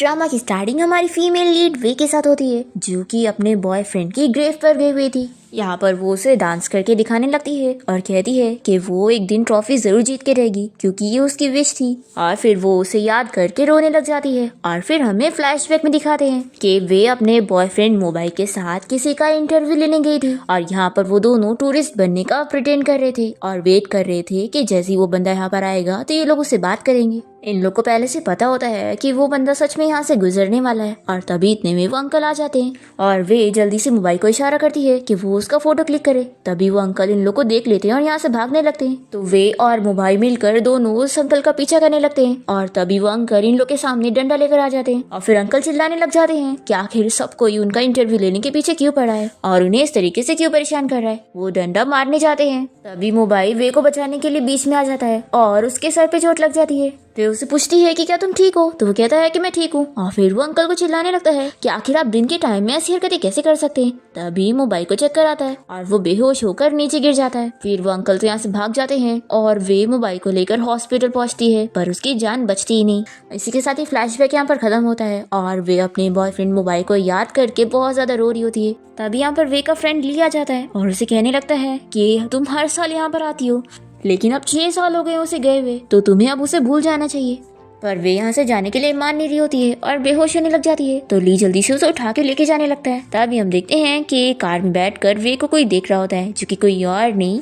Drama की starting हमारी female lead वे के साथ होती है, जो कि अपने बॉयफ्रेंड की ग्रेव पर गई हुई थी। यहाँ पर वो उसे डांस करके दिखाने लगती है और कहती है कि वो एक दिन ट्रॉफी जरूर जीत के रहेगी, क्योंकि ये उसकी विश थी। और फिर वो उसे याद करके रोने लग जाती है। और फिर हमें फ्लैशबैक में दिखाते हैं कि वे अपने बॉयफ्रेंड मोबाइल के साथ किसी का इंटरव्यू लेने गई थी और यहाँ पर वो दोनों टूरिस्ट बनने का प्रिटेंड कर रहे थे और वेट कर रहे थे कि जैसे ही वो बंदा यहाँ पर आएगा तो ये लोग उससे बात करेंगे। इन लोग को पहले से पता होता है कि वो बंदा सच में यहाँ से गुजरने वाला है। और तभी इतने में वो अंकल आ जाते हैं और वे जल्दी से मोबाइल को इशारा करती है कि वो उसका फोटो क्लिक करे। तभी वो अंकल इन लोग को देख लेते हैं और यहाँ से भागने लगते हैं। तो वे और मोबाइल मिलकर दोनों उस अंकल का पीछा करने लगते हैं और तभी वो अंकल इन लोग के सामने डंडा लेकर आ जाते हैं। और फिर अंकल चिल्लाने लग जाते हैं कि आखिर सब कोई उनका इंटरव्यू लेने के पीछे क्यों पड़ा है और उन्हें इस तरीके से क्यों परेशान कर रहा है। वो डंडा मारने जाते हैं। तभी मोबाइल वे को बचाने के लिए बीच में आ जाता है और उसके सर पे चोट लग जाती है। फिर उसे पूछती है कि क्या तुम ठीक हो, तो वो कहता है कि मैं ठीक हूँ। और फिर वो अंकल को चिल्लाने लगता है कि आखिर आप दिन के टाइम में ऐसी हरकतें कैसे कर सकते हैं। तभी मोबाइल को चक्कर आता है और वो बेहोश होकर नीचे गिर जाता है। फिर वो अंकल तो यहाँ से भाग जाते हैं और वे मोबाइल को लेकर हॉस्पिटल पहुँचती है, पर उसकी जान बचती ही नहीं। इसी के साथ ही फ्लैशबैक यहाँ पर खत्म होता है और वे अपने बॉयफ्रेंड मोबाइल को याद करके बहुत ज्यादा रो रही होती है। तभी यहाँ पर वे का फ्रेंड ली आ जाता है और उसे कहने लगता है कि तुम हर साल यहाँ पर आती हो, लेकिन अब 6 साल हो गए उसे गए हुए, तो तुम्हें अब उसे भूल जाना चाहिए। पर वे यहाँ से जाने के लिए मान नहीं रही होती है और बेहोश होने लग जाती है। तो ली जल्दी से उसे उठा के लेके जाने लगता है। तभी हम देखते हैं कि कार में बैठकर वे को कोई देख रहा होता है, जो कि कोई और नहीं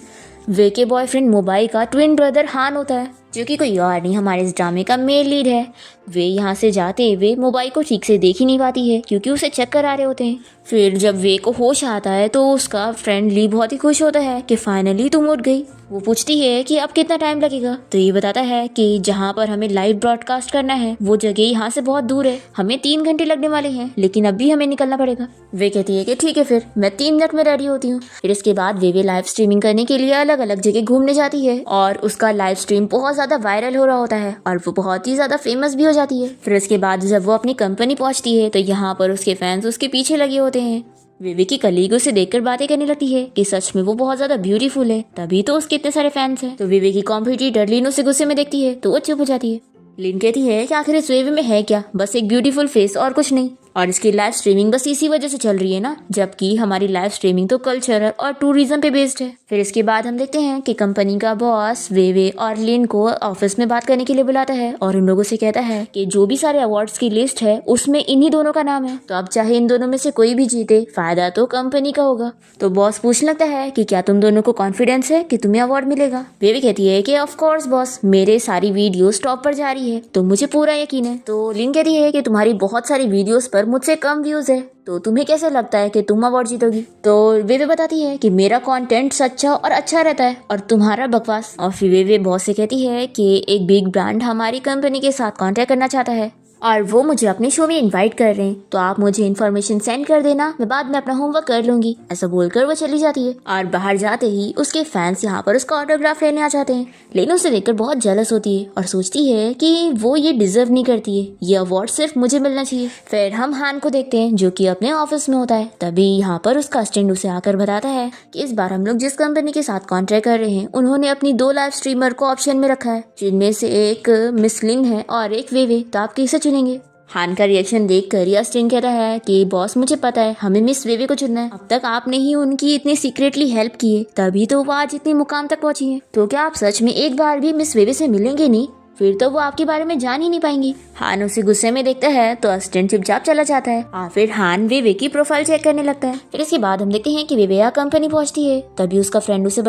वे के बॉयफ्रेंड मोबाइल का ट्विन ब्रदर हान होता है, जो कि कोई और नहीं हमारे इस ड्रामे का मेन लीड है। वे यहाँ से जाते हुए मोबाइल को ठीक से देख ही नहीं पाती है, क्योंकि उसे चक्कर आ रहे होते हैं। फिर जब वे को होश आता है तो उसका फ्रेंड ली बहुत ही खुश होता है कि फाइनली तुम उठ गई। वो पूछती है कि अब कितना टाइम लगेगा, तो ये बताता है कि जहाँ पर हमें लाइव ब्रॉडकास्ट करना है वो जगह यहाँ से बहुत दूर है, हमें 3 घंटे लगने वाले हैं, लेकिन अभी हमें निकलना पड़ेगा। वे कहती है कि ठीक है, फिर मैं 3 मिनट में रेडी होती हूँ। फिर इसके बाद वे लाइव स्ट्रीमिंग करने के लिए अलग अलग जगह घूमने जाती है और उसका लाइव स्ट्रीम बहुत ज्यादा वायरल हो रहा होता है और वो बहुत ही ज्यादा फेमस भी हो जाती है। फिर इसके बाद जब वो अपनी कंपनी पहुंचती है तो यहाँ पर उसके फैंस उसके पीछे लगे होते हैं। विवे की कलीग उसे देखकर बातें करने लगती है कि सच में वो बहुत ज्यादा ब्यूटीफुल है, तभी तो उसके इतने सारे फैंस हैं। तो विवे की कॉम्पिटिटर लिन उसे गुस्से में देखती है तो वो चुप हो जाती है। लिन कहती है कि आखिर इस वेवे में है क्या, बस एक ब्यूटीफुल फेस और कुछ नहीं, और इसकी लाइव स्ट्रीमिंग बस इसी वजह से चल रही है ना, जबकि हमारी लाइव स्ट्रीमिंग तो कल्चरल और टूरिज्म पे बेस्ड है। फिर इसके बाद हम देखते हैं कि कंपनी का बॉस वेवे और लिन को ऑफिस में बात करने के लिए बुलाता है और उन लोगों से कहता है कि जो भी सारे अवार्ड्स की लिस्ट है उसमें इन्हीं दोनों का नाम है, तो अब चाहे इन दोनों में से कोई भी जीते फायदा तो कंपनी का होगा। तो बॉस पूछने लगता है कि क्या तुम दोनों को कॉन्फिडेंस है कि तुम्हें अवार्ड मिलेगा। वेवे कहती है कि ऑफ कोर्स बॉस, मेरे सारी वीडियोस टॉप पर जा रही है तो मुझे पूरा यकीन है। तो लिन कहती है कि तुम्हारी बहुत सारी वीडियोस पर मुझसे कम व्यूज है, तो तुम्हें कैसे लगता है कि तुम अवार्ड जीतोगी। तो वेवे बताती है कि मेरा कंटेंट सच्चा और अच्छा रहता है और तुम्हारा बकवास। और फिर वेवे बॉस से कहती है कि एक बिग ब्रांड हमारी कंपनी के साथ कॉन्टेक्ट करना चाहता है और वो मुझे अपने शो में इनवाइट कर रहे हैं, तो आप मुझे इन्फॉर्मेशन सेंड कर देना, मैं बाद में अपना होमवर्क कर लूंगी। ऐसा बोलकर वो चली जाती है और बाहर जाते ही उसके फैंस यहाँ पर उसका ऑटोग्राफ लेने आ जाते हैं। लेकिन उसे देखकर बहुत जेलस होती है और सोचती है कि वो ये डिजर्व नहीं करती है, ये अवार्ड सिर्फ मुझे मिलना चाहिए। फिर हम हान को देखते हैं जो कि अपने ऑफिस में होता है। तभी यहाँ पर उसका असिस्टेंट उसे आकर बताता है कि इस बार हम लोग जिस कंपनी के साथ कॉन्ट्रैक्ट कर रहे हैं उन्होंने अपनी 2 लाइव स्ट्रीमर को ऑप्शन में रखा है, जिनमें से एक मिस लिन है और एक वेवे, तो आप किसे चुनेंगे। हान का रिएक्शन देखकर यास्टिन कहता है कि बॉस मुझे पता है हमें मिस वेवे को चुनना है, अब तक आपने ही उनकी इतनी सीक्रेटली हेल्प की है, तभी तो वो आज इतनी मुकाम तक पहुंची है, तो क्या आप सच में एक बार भी मिस वेवे से मिलेंगे नहीं, फिर तो वो आपके बारे में जान ही नहीं पाएंगी। हान उसे गुस्से में देखता है तो असिस्टेंट चुपचाप चला जाता है और फिर हान वेवे की प्रोफाइल चेक करने लगता है। फिर इसके बाद हम देखते हैं कि वेवे यहाँ कंपनी पहुंचती है। तभी उसका फ्रेंड उसे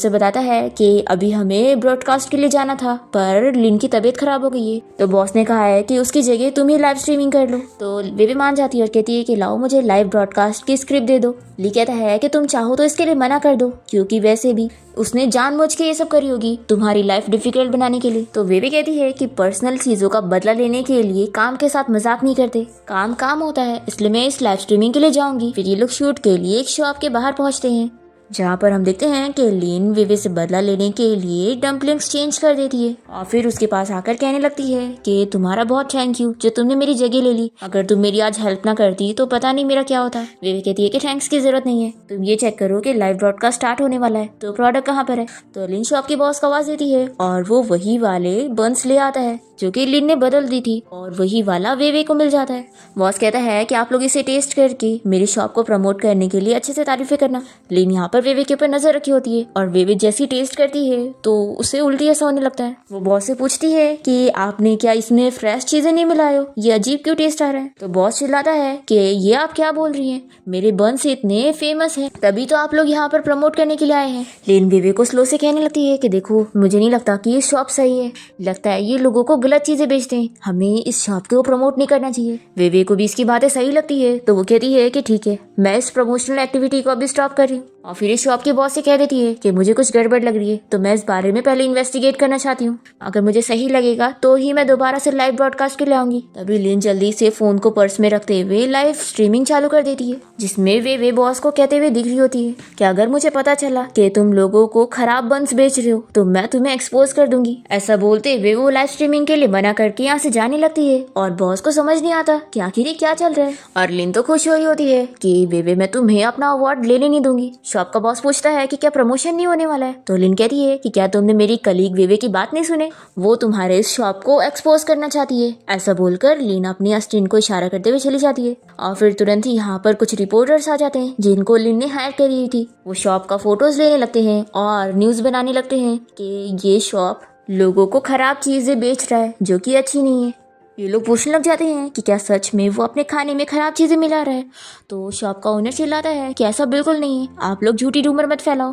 बताता है कि अभी हमें ब्रॉडकास्ट के लिए जाना था, पर लिन की तबीयत खराब हो गई है, तो बॉस ने कहा है कि उसकी जगह तुम ही लाइव स्ट्रीमिंग कर लो। तो वेवे मान जाती है और कहती है कि लाओ मुझे लाइव ब्रॉडकास्ट की स्क्रिप्ट दे दो। ली कहता है कि तुम चाहो तो इसके लिए मना कर दो, क्योंकि वैसे भी उसने जानबूझ के ये सब करी होगी तुम्हारी लाइफ डिफिकल्ट बनाने के लिए। तो वेवे कहती है कि पर्सनल चीजों का बदला लेने के लिए काम के साथ मजाक नहीं करते, काम काम होता है, इसलिए मैं इस लाइव स्ट्रीमिंग के लिए जाऊंगी। फिर ये लोग शूट के लिए एक शॉप के बाहर पहुंचते हैं। जहाँ पर हम देखते हैं कि लीन वेवे से बदला लेने के लिए डम्पलिंग्स चेंज कर देती है और फिर उसके पास आकर कहने लगती है कि तुम्हारा बहुत थैंक यू जो तुमने मेरी जगह ले ली, अगर तुम मेरी आज हेल्प ना करती तो पता नहीं मेरा क्या होता। वेवे कहती है कि थैंक्स की जरूरत नहीं है, तुम ये चेक करो कि लाइव ब्रॉडकास्ट स्टार्ट होने वाला है, तो प्रोडक्ट कहाँ पर है। तो लीन शॉप की बॉस को आवाज देती है और वो वही वाले बंस ले आता है जो कि लिन ने बदल दी थी और वही वाला वेवे को मिल जाता है। बॉस कहता है कि आप लोग इसे टेस्ट करके मेरी शॉप को प्रमोट करने के लिए अच्छे से तारीफें करना। लिन यहाँ पर वेवे के ऊपर नजर रखी होती है और वेवे जैसी टेस्ट करती है तो उसे उल्टी ऐसा होने लगता है। वो बॉस से पूछती है कि आपने क्या इसमें फ्रेश चीजें नहीं मिलाए हो, ये अजीब क्यों टेस्ट आ रहा है। तो बॉस चिल्लाता है कि ये आप क्या बोल रही हैं, मेरे बंस इतने फेमस है तभी तो आप लोग यहाँ पर प्रमोट करने के लिए आए हैं। लिन वेवे को स्लो से कहने लगती है कि देखो मुझे नहीं लगता कि ये शॉप सही है, लगता है ये लोगों को गलत चीजें बेचते हैं, हमें इस शॉप को प्रमोट नहीं करना चाहिए। वेवे को भी इसकी बातें सही लगती है तो वो कहती है कि ठीक है मैं इस प्रमोशनल एक्टिविटी को अभी स्टॉप कर रही हूँ और फिर इस शॉप के बॉस से कह देती है कि मुझे कुछ गड़बड़ लग रही है तो मैं इस बारे में पहले इन्वेस्टिगेट करना चाहती हूँ, अगर मुझे सही लगेगा तो ही मैं दोबारा से लाइव ब्रॉडकास्ट के लिए आऊंगी। तभी लिन जल्दी से फोन को पर्स में रखते हुए लाइव स्ट्रीमिंग चालू कर देती है जिसमें वे बॉस को कहते हुए दिख रही होती है कि अगर मुझे पता चला कि तुम लोगों को खराब बंस बेच रहे हो तो मैं तुम्हें एक्सपोज कर दूंगी। ऐसा बोलते हुए वो लाइव स्ट्रीमिंग के लिए मना करके यहाँ से जाने लगती है और बॉस को समझ नहीं आता कि आखिर ये क्या चल रहा है। और लिन तो खुश हुई होती है कि वेवे मैं तुम्हें अपना अवार्ड लेने नहीं दूंगी। शॉप का बॉस पूछता है कि क्या प्रमोशन नहीं होने वाला है, तो लिन कहती है कि क्या तुमने मेरी कलीग वेवे की बात नहीं सुने, वो तुम्हारे इस शॉप को एक्सपोज करना चाहती है। ऐसा बोलकर लिन अपनी अस्टिन को इशारा करते हुए चली जाती है और फिर तुरंत ही यहाँ पर कुछ रिपोर्टर्स आ जाते हैं जिनको लिन ने हायर करी थी। वो शॉप का फोटोज लेने लगते हैं और न्यूज बनाने लगते हैं कि ये शॉप लोगों को खराब चीजें बेच रहा है जो कि अच्छी नहीं है। ये लोग पूछने लग जाते हैं कि क्या सच में वो अपने खाने में खराब चीजें मिला रहा है। तो शॉप का ओनर चिल्लाता है कि ऐसा बिल्कुल नहीं है, आप लोग झूठी रूमर मत फैलाओ।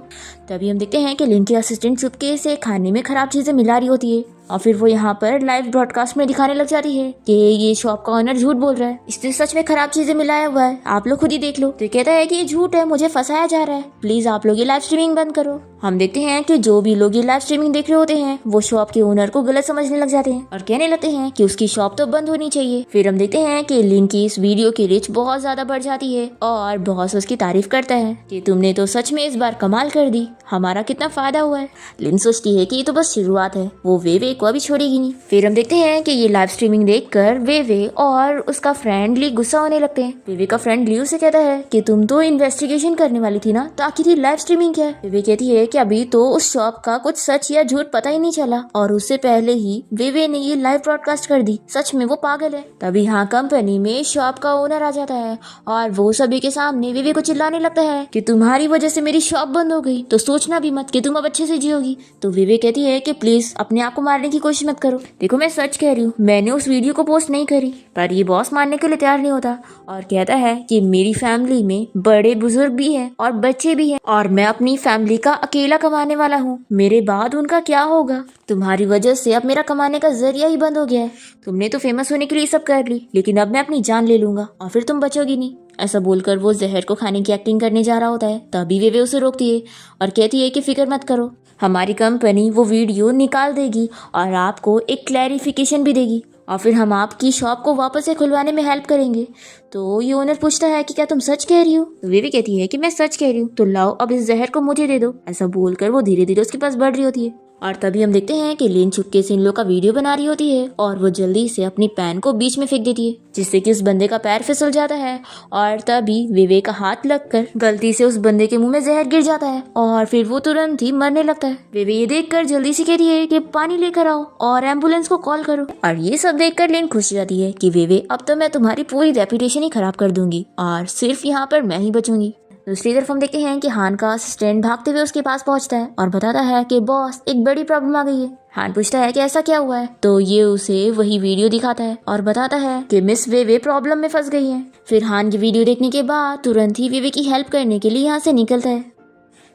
तभी हम देखते हैं कि लिन की असिस्टेंट चुपके से खाने में खराब चीजें मिला रही होती है और फिर वो यहाँ पर लाइव ब्रॉडकास्ट में दिखाने लग जाती है कि ये शॉप का ओनर झूठ बोल रहा है, इसने सच में खराब चीजें मिलाया हुआ है, आप लोग खुद ही देख लो। तो कहता है कि ये झूठ है, मुझे फंसाया जा रहा है, प्लीज आप लोग ये लाइव स्ट्रीमिंग बंद करो। हम देखते हैं कि जो भी लोग ये लाइव स्ट्रीमिंग देख रहे होते हैं वो शॉप के ओनर को गलत समझने लग जाते हैं और कहने लगते हैं कि उसकी शॉप तो बंद होनी चाहिए। फिर हम देखते हैं कि लिन की इस वीडियो की रीच बहुत ज्यादा बढ़ जाती है और बॉस उसकी तारीफ करता है कि तुमने तो सच में इस बार कमाल कर दी, हमारा कितना फायदा हुआ है। लिन सोचती है कि ये तो बस शुरुआत है, वो वेवे को अभी छोड़ेगी नहीं। फिर हम देखते हैं कि ये लाइव स्ट्रीमिंग देखकर वेवे और उसका फ्रेंड ली गुस्सा होने लगते हैं। वेवे का फ्रेंड ली उसे कहता है कि तुम तो इन्वेस्टिगेशन करने वाली थी ना, तो आखिर ये लाइव स्ट्रीमिंग क्या है। वेवे कहती है कि अभी तो उस शॉप का कुछ सच या झूठ पता ही नहीं चला और उससे पहले ही वेवे ने ये लाइव ब्रॉडकास्ट कर दी, सच में वो पागल है। तभी यहाँ कंपनी में शॉप का ओनर आ जाता है और वो सभी के सामने वेवे को चिल्लाने लगता है कि तुम्हारी वजह से मेरी शॉप बंद हो गई तो सोचना भी मत कि तुम अब अच्छे से जियोगी। तो वेवे कहती है कि प्लीज अपने आप को मारने की कोशिश मत करो, देखो मैं सच कह रही हूँ, मैंने उस वीडियो को पोस्ट नहीं करी। पर ये बॉस मानने के लिए तैयार नहीं होता और कहता है कि मेरी फैमिली में बड़े बुजुर्ग भी हैं और बच्चे भी हैं और मैं अपनी फैमिली का अकेला कमाने वाला हूँ, मेरे बाद उनका क्या होगा। तुम्हारी वजह से अब मेरा कमाने का जरिया ही बंद हो गया है, तुमने तो फेमस होने के लिए सब कर ली, लेकिन अब मैं अपनी जान ले लूंगा और फिर तुम बचोगी नहीं। ऐसा बोलकर वो जहर को खाने की एक्टिंग करने जा रहा होता है। तभी वेवे उसे रोकती है और कहती है कि फिक्र मत करो, हमारी कंपनी वो वीडियो निकाल देगी और आपको एक क्लैरिफिकेशन भी देगी और फिर हम आपकी शॉप को वापस से खुलवाने में हेल्प करेंगे। तो ये ओनर पूछता है कि क्या तुम सच कह रही हो। तो वेवे कहती है कि मैं सच कह रही हूँ, तो लाओ अब इस जहर को मुझे दे दो। ऐसा बोलकर वो धीरे धीरे उसके पास बढ़ रही होती है और तभी हम देखते हैं कि लिन चुपके से इन लोग का वीडियो बना रही होती है और वो जल्दी से अपनी पैन को बीच में फेंक देती है जिससे कि उस बंदे का पैर फिसल जाता है और तभी वेवे का हाथ लगकर गलती से उस बंदे के मुंह में जहर गिर जाता है और फिर वो तुरंत ही मरने लगता है। वेवे ये देखकर जल्दी से कहती है कि पानी लेकर आओ और एम्बुलेंस को कॉल करो और ये सब देखकर लिन खुश जाती है कि वेवे अब तो मैं तुम्हारी पूरी रेपुटेशन ही खराब कर दूंगी और सिर्फ यहाँ पर मैं ही बचूंगी। दूसरी तरफ हम देखते हैं कि हान का असिस्टेंट भागते हुए उसके पास पहुंचता है और बताता है कि बॉस एक बड़ी प्रॉब्लम आ गई है। हान पूछता है कि ऐसा क्या हुआ है, तो ये उसे वही वीडियो दिखाता है और बताता है कि मिस वेवे प्रॉब्लम में फंस गई है। फिर हान की वीडियो देखने के बाद तुरंत ही वेवे की हेल्प करने के लिए यहाँ से निकलता है।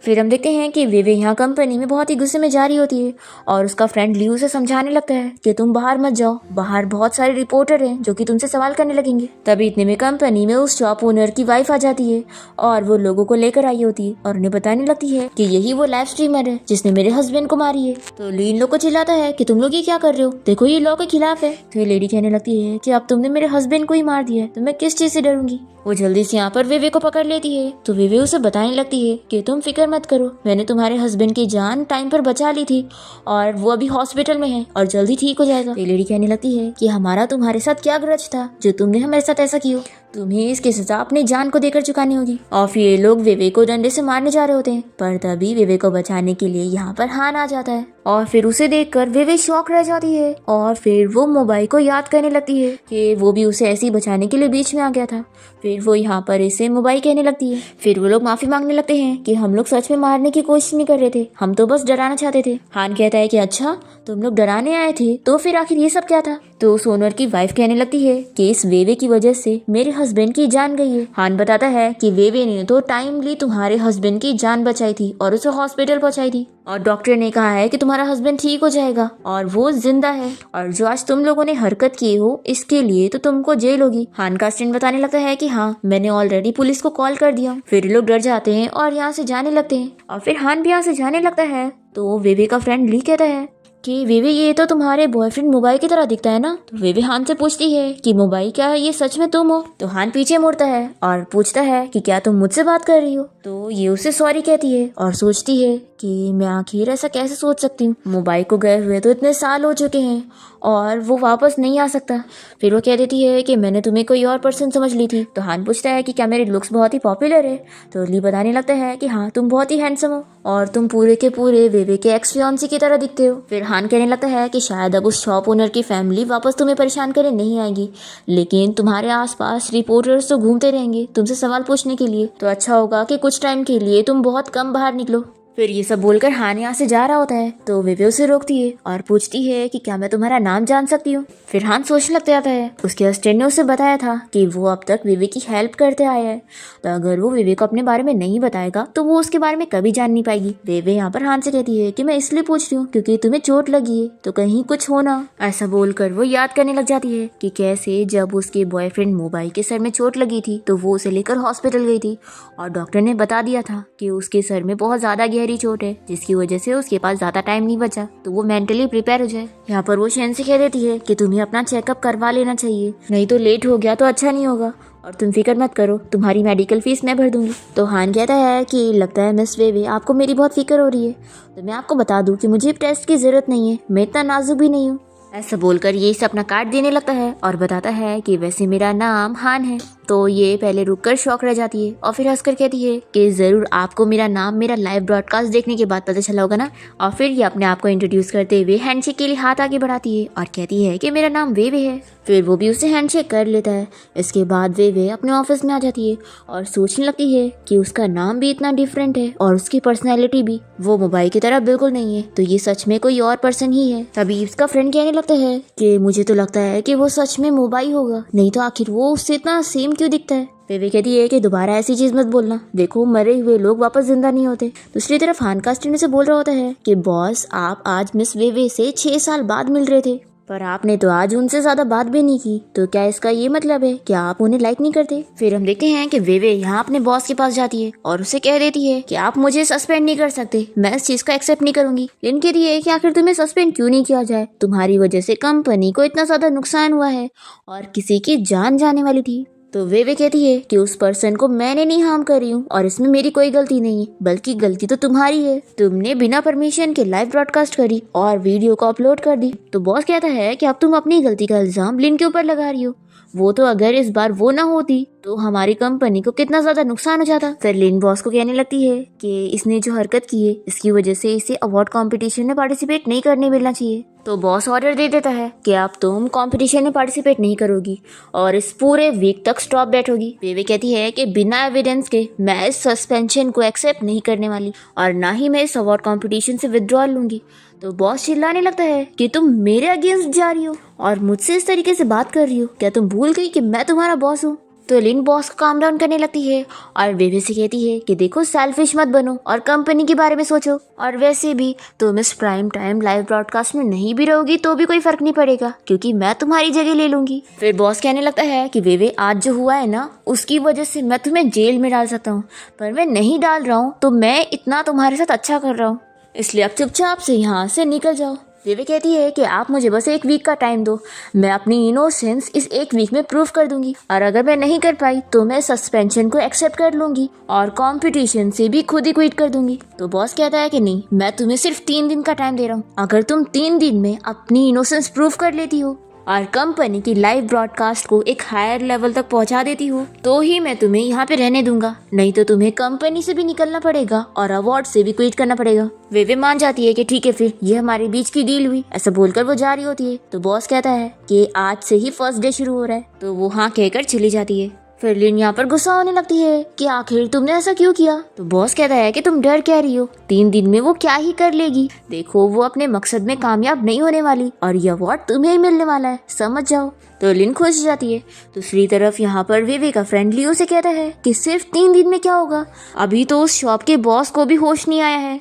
फिर हम देखते हैं कि वेवे यहाँ कंपनी में बहुत ही गुस्से में जा रही होती है और उसका फ्रेंड ली उसे समझाने लगता है कि तुम बाहर मत जाओ, बाहर बहुत सारे रिपोर्टर हैं जो कि तुमसे सवाल करने लगेंगे। तभी इतने में कंपनी में उस शॉप ओनर की वाइफ आ जाती है और वो लोगों को लेकर आई होती है और उन्हें बताने लगती है कि यही वो लाइव स्ट्रीमर है जिसने मेरे हस्बैंड को मारी है। तो ली इन लोग को चिल्लाता है कि तुम लोग ये क्या कर रहे हो, देखो ये लॉ के खिलाफ है। तो ये लेडी कहने लगती है कि अब तुमने मेरे हस्बैंड को ही मार दिया है तो मैं किस चीज से डरूंगी। वो जल्दी से यहाँ पर वेवे को पकड़ लेती है। तो वेवे उसे बताने लगती है कि तुम फिक्र मत करो, मैंने तुम्हारे हस्बैंड की जान टाइम पर बचा ली थी और वो अभी हॉस्पिटल में है और जल्दी ठीक हो जाएगा। ये लेडी कहने लगती है कि हमारा तुम्हारे साथ क्या ग्रज था जो तुमने हमारे साथ ऐसा किया, तुम्हें इसकी सजा अपनी जान को देकर चुकानी होगी। और फिर ये लोग वेवे को डंडे से मारने जा रहे होते हैं, पर तभी वेवे को बचाने के लिए यहाँ पर हान आ जाता है और फिर उसे देखकर वेवे शॉक रह जाती है और फिर वो मोबाइल को याद करने लगती है कि वो भी उसे ऐसे ही बचाने के लिए बीच में आ गया था। फिर वो यहाँ पर इसे मोबाइल कहने लगती है। फिर वो लोग माफी मांगने लगते हैं कि हम लोग सच में मारने की कोशिश नहीं कर रहे थे, हम तो बस डराना चाहते थे। हान कहता है कि अच्छा तुम लोग डराने आए थे, तो फिर आखिर ये सब क्या था। तो सोनर की वाइफ कहने लगती है कि इस वेवे की वजह से मेरे हस्बैंड की जान गई है। हान बताता है कि वेवे ने तो टाइमली तुम्हारे हस्बैंड की जान बचाई थी और उसे हॉस्पिटल पहुंचाई थी और डॉक्टर ने कहा है कि तुम्हारा हस्बैंड ठीक हो जाएगा और वो जिंदा है, और जो आज तुम लोगों ने हरकत की हो इसके लिए तो तुमको जेल होगी। हान का स्टैंड बताने लगता है कि हाँ मैंने ऑलरेडी पुलिस को कॉल कर दिया। फिर लोग डर जाते हैं और यहाँ से जाने लगते हैं और फिर हान भी यहाँ से जाने लगता है। तो वेवे का फ्रेंड ली कहता है कि वेवे ये तो तुम्हारे बॉयफ्रेंड मोबाइल की तरह दिखता है ना। तो वेवे हान से पूछती है कि मोबाइल क्या है, ये सच में तुम हो। तो हान पीछे मुड़ता है और पूछता है कि क्या तुम मुझसे बात कर रही हो। तो ये उसे सॉरी कहती है और सोचती है कि मैं आखिर ऐसा कैसे सोच सकती हूँ, मोबाइल को गए हुए तो इतने साल हो चुके हैं और वो वापस नहीं आ सकता। फिर वो कह देती है कि मैंने तुम्हें कोई और पर्सन समझ ली थी। तो हान पूछता है कि क्या मेरे लुक्स बहुत ही पॉपुलर है। तो ली बताने लगता है कि हाँ तुम बहुत ही हैंडसम हो और तुम पूरे के पूरे वेवे के एक्स फियांसी की तरह दिखते हो। फिर हान कहने लगता है कि शायद अब उस शॉप ओनर की फैमिली वापस तुम्हें परेशान करने नहीं आएगी, लेकिन तुम्हारे आसपास रिपोर्टर्स तो घूमते रहेंगे तुमसे सवाल पूछने के लिए, तो अच्छा होगा कि कुछ टाइम के लिए तुम बहुत कम बाहर निकलो। फिर ये सब बोलकर हान यहाँ से जा रहा होता है। तो वेवे उसे रोकती है और पूछती है कि क्या मैं तुम्हारा नाम जान सकती हूँ। फिर हान सोचने लगता जाता है, उसके असिस्टेंट ने उसे बताया था कि वो अब तक वेवे की हेल्प करते आया है, तो अगर वो वेवे को अपने बारे में नहीं बताएगा तो वो उसके बारे में कभी जान नहीं पाएगी। वेवे यहाँ पर हान से कहती है कि मैं इसलिए पूछ रही हूँ क्योंकि तुम्हें चोट लगी है, तो कहीं कुछ हो ना। ऐसा बोलकर वो याद करने लग जाती है कि कैसे जब उसके बॉयफ्रेंड मोबाइल के सर में चोट लगी थी तो वो उसे लेकर हॉस्पिटल गई थी और डॉक्टर ने बता दिया था कि उसके सर में बहुत ज्यादा गहरी चोट है, जिसकी वजह से उसके पास ज्यादा टाइम नहीं बचा, तो वो मेंटली प्रिपेयर हो जाए। यहाँ पर वो शैन से कह देती है कि तुम्हें अपना चेकअप करवा लेना चाहिए, नहीं तो लेट हो गया तो अच्छा नहीं होगा, और तुम फिक्र मत करो तुम्हारी मेडिकल फीस मैं भर दूंगी। तो हान कहता है कि लगता है मिस वेवे आपको मेरी बहुत फिक्र हो रही है, तो मैं आपको बता दूं कि मुझे टेस्ट की जरूरत नहीं है, मैं इतना नाजुक भी नहीं हूँ। ऐसा बोलकर ये इसे अपना कार्ड देने लगता है और बताता है कि वैसे मेरा नाम हान है। तो ये पहले रुककर शॉक रह जाती है और फिर हंसकर कहती है कि जरूर आपको मेरा नाम मेरा लाइव ब्रॉडकास्ट देखने के बाद पता चला होगा ना। और फिर ये अपने आप को इंट्रोड्यूस करते हुए हैंडशेक के लिए हाथ आगे बढ़ाती है और कहती है कि मेरा नाम वेवे है। फिर वो भी उससे हैंडशेक कर लेता है। इसके बाद वेवे अपने ऑफिस में आ जाती है और सोचने लगती है कि उसका नाम भी इतना डिफरेंट है और उसकी पर्सनैलिटी भी वो मोबाइल की तरह बिल्कुल नहीं है, तो ये सच में कोई और पर्सन ही है। तभी उसका फ्रेंड कहने लगता है कि मुझे तो लगता है कि वो सच में मोबाइल होगा, नहीं तो आखिर वो उससे इतना सेम क्यों दिखता है। वेवे कहती है कि दोबारा ऐसी चीज मत बोलना, देखो मरे हुए लोग वापस जिंदा नहीं होते। दूसरी तरफ हान का स्टैंड से बोल रहा होता है कि बॉस आप आज मिस वेवे से 6 साल बाद मिल रहे थे, पर आपने तो आज उनसे ज्यादा बात भी नहीं की, तो क्या इसका ये मतलब है कि आप उन्हें लाइक नहीं करते। फिर हम देखते हैं कि वेवे यहाँ अपने बॉस के पास जाती है और उसे कह देती है कि आप मुझे सस्पेंड नहीं कर सकते, मैं इस चीज को एक्सेप्ट नहीं करूंगी। लेकिन कहती है कि आखिर तुम्हें सस्पेंड क्यों नहीं किया जाए, तुम्हारी वजह से कंपनी को इतना ज्यादा नुकसान हुआ है और किसी की जान जाने वाली थी। तो वेवे कहती है कि उस पर्सन को मैंने नहीं हार्म कर रही हूँ और इसमें मेरी कोई गलती नहीं है, बल्कि गलती तो तुम्हारी है, तुमने बिना परमिशन के लाइव ब्रॉडकास्ट करी और वीडियो को अपलोड कर दी। तो बॉस कहता है कि अब तुम अपनी गलती का इल्जाम लिन के ऊपर लगा रही हो, वो तो अगर इस बार वो ना होती तो हमारी कंपनी को कितना ज्यादा नुकसान हो जाता। फिर लिन बॉस को कहने लगती है कि इसने जो हरकत की है इसकी वजह से इसे अवार्ड कंपटीशन में पार्टिसिपेट नहीं करने मिलना चाहिए। तो बॉस ऑर्डर दे देता है कि अब तुम कंपटीशन में पार्टिसिपेट नहीं करोगी और इस पूरे वीक तक स्टॉप बैठोगी। वेवे कहती है कि बिना एविडेंस के मैं इस सस्पेंशन को एक्सेप्ट नहीं करने वाली और ना ही मैं इस अवार्ड कंपटीशन से विड्रॉल लूंगी। तो बॉस चिल्लाने लगता है कि तुम मेरे अगेंस्ट जा रही हो और मुझसे इस तरीके से बात कर रही हो, क्या तुम भूल गई कि मैं तुम्हारा बॉस हूँ। तो लिन बॉस को काम डाउन करने लगती है और वेवे से कहती है कि देखो सेल्फिश मत बनो और कंपनी के बारे में सोचो, और वैसे भी तुम इस प्राइम टाइम लाइव ब्रॉडकास्ट में नहीं भी रहोगी तो भी कोई फर्क नहीं पड़ेगा क्योंकि मैं तुम्हारी जगह ले लूंगी। फिर बॉस कहने लगता है कि वेवे आज जो हुआ है ना उसकी वजह से मैं तुम्हें जेल में डाल सकता हूँ, पर मैं नहीं डाल रहा हूँ, तो मैं इतना तुम्हारे साथ अच्छा कर रहा हूँ, इसलिए अब चुपचाप से यहाँ से निकल जाओ। वेवे कहती है कि आप मुझे बस 1 वीक का टाइम दो, मैं अपनी इनोसेंस इस 1 वीक में प्रूव कर दूंगी, और अगर मैं नहीं कर पाई तो मैं सस्पेंशन को एक्सेप्ट कर लूंगी और कंपटीशन से भी खुद ही क्विट कर दूंगी। तो बॉस कहता है कि नहीं, मैं तुम्हें सिर्फ 3 दिन का टाइम दे रहा हूँ, अगर तुम 3 दिन में अपनी इनोसेंस प्रूव कर लेती हो और कंपनी की लाइव ब्रॉडकास्ट को एक हायर लेवल तक पहुंचा देती हो तो ही मैं तुम्हें यहाँ पे रहने दूंगा, नहीं तो तुम्हें कंपनी से भी निकलना पड़ेगा और अवार्ड से भी क्विट करना पड़ेगा। वे मान जाती है कि ठीक है, फिर ये हमारे बीच की डील हुई। ऐसा बोलकर वो जा रही होती है तो बॉस कहता है कि आज से ही फर्स्ट डे शुरू हो रहा है, तो वो हाँ कहकर चली जाती है। फिर लिन यहाँ पर गुस्सा होने लगती है कि आखिर तुमने ऐसा क्यों किया। तो बॉस कहता है कि तुम डर क्या रही हो, 3 दिन में वो क्या ही कर लेगी, देखो वो अपने मकसद में कामयाब नहीं होने वाली और ये अवार्ड तुम्हें ही मिलने वाला है, समझ जाओ। तो लिन खुश जाती है। दूसरी तरफ यहाँ पर वेवे का फ्रेंड लियो से कहता है कि सिर्फ 3 दिन में क्या होगा, अभी तो उस शॉप के बॉस को भी होश नहीं आया है,